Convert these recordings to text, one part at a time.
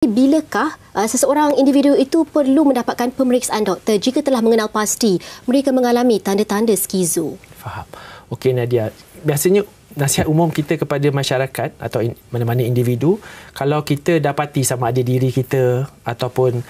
Bilakah seseorang individu itu perlu mendapatkan pemeriksaan doktor jika telah mengenal pasti mereka mengalami tanda-tanda skizo? Faham. Okey Nadia, biasanya nasihat umum kita kepada masyarakat atau mana-mana individu, kalau kita dapati sama ada diri kita ataupun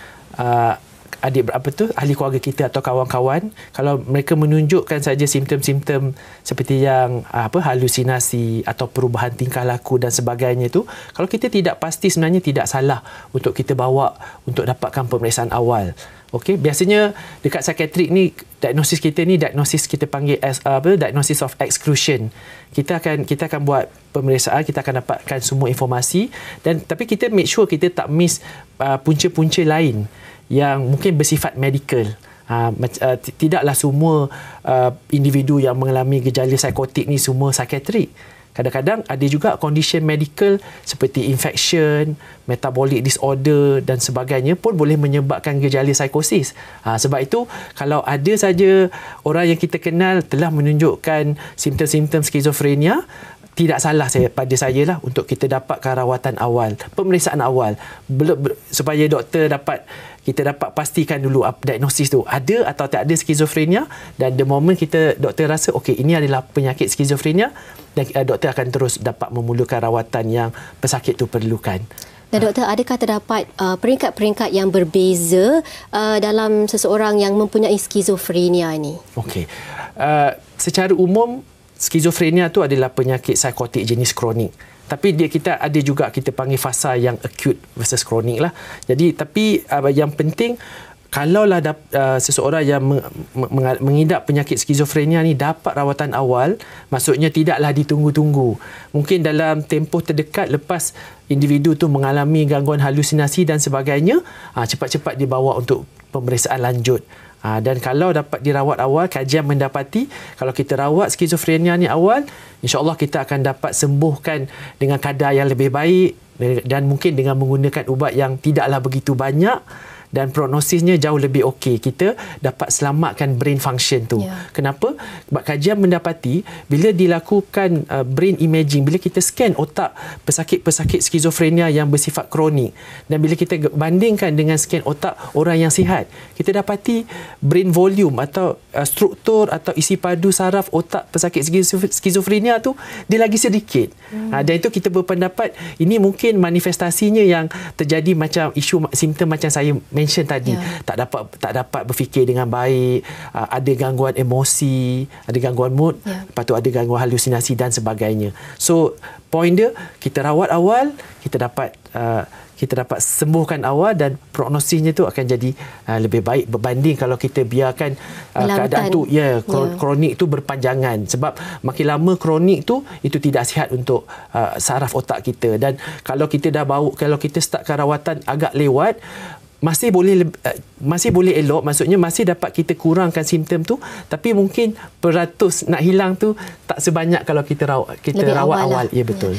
ahli keluarga kita atau kawan-kawan, kalau mereka menunjukkan saja simptom-simptom seperti yang halusinasi atau perubahan tingkah laku dan sebagainya itu, kalau kita tidak pasti, sebenarnya tidak salah untuk kita bawa untuk dapatkan pemeriksaan awal. Okey, biasanya dekat psikiatrik ni diagnosis kita panggil as diagnosis of exclusion. Kita akan buat pemeriksaan, kita akan dapatkan semua informasi, dan tapi kita make sure kita tak miss punca-punca lain yang mungkin bersifat medical. Tidaklah semua individu yang mengalami gejala psikotik ni semua psikiatrik. Kadang-kadang ada juga condition medical seperti infection, metabolic disorder dan sebagainya pun boleh menyebabkan gejala psikosis. Sebab itu, kalau ada saja orang yang kita kenal telah menunjukkan simptom-simptom skizofrenia, tidak salah pada saya lah untuk kita dapatkan rawatan awal, pemeriksaan awal, supaya kita dapat pastikan dulu diagnosis tu ada atau tak ada skizofrenia, dan the moment doktor rasa okey ini adalah penyakit skizofrenia, dan doktor akan terus dapat memulakan rawatan yang pesakit tu perlukan. Dan doktor, adakah terdapat peringkat-peringkat yang berbeza dalam seseorang yang mempunyai skizofrenia ini? Okey. Secara umum, skizofrenia tu adalah penyakit psikotik jenis kronik. Tapi kita ada juga kita panggil fasa yang acute versus kronik lah. Jadi tapi yang penting, kalaulah seseorang yang mengidap penyakit skizofrenia ni dapat rawatan awal, maksudnya tidaklah ditunggu-tunggu. Mungkin dalam tempoh terdekat lepas individu tu mengalami gangguan halusinasi dan sebagainya, cepat-cepat dibawa untuk pemeriksaan lanjut. Dan kalau dapat dirawat awal, kajian mendapati kalau kita rawat skizofrenia ni awal, insya-Allah kita akan dapat sembuhkan dengan kadar yang lebih baik, dan mungkin dengan menggunakan ubat yang tidaklah begitu banyak, dan prognosisnya jauh lebih okey. Kita dapat selamatkan brain function tu. Kenapa? Sebab kajian mendapati bila dilakukan brain imaging, bila kita scan otak pesakit-pesakit skizofrenia yang bersifat kronik, dan bila kita bandingkan dengan scan otak orang yang sihat, kita dapati brain volume atau struktur atau isi padu saraf otak pesakit skizofrenia tu dia lagi sedikit. Dan itu kita berpendapat ini mungkin manifestasinya yang terjadi macam isu simptom macam saya mention tadi, tak dapat berfikir dengan baik, ada gangguan emosi, ada gangguan mood, lepas tu ada gangguan halusinasi dan sebagainya. So point dia, kita rawat awal, kita dapat sembuhkan awal, dan prognosisnya tu akan jadi lebih baik berbanding kalau kita biarkan keadaan tu kronik tu berpanjangan. Sebab makin lama kronik tu, itu tidak sihat untuk saraf otak kita. Dan kalau kita startkan rawatan agak lewat, masih boleh elok, maksudnya masih dapat kita kurangkan simptom tu, tapi mungkin peratus nak hilang tu tak sebanyak kalau kita rawat awal. Ya, betul.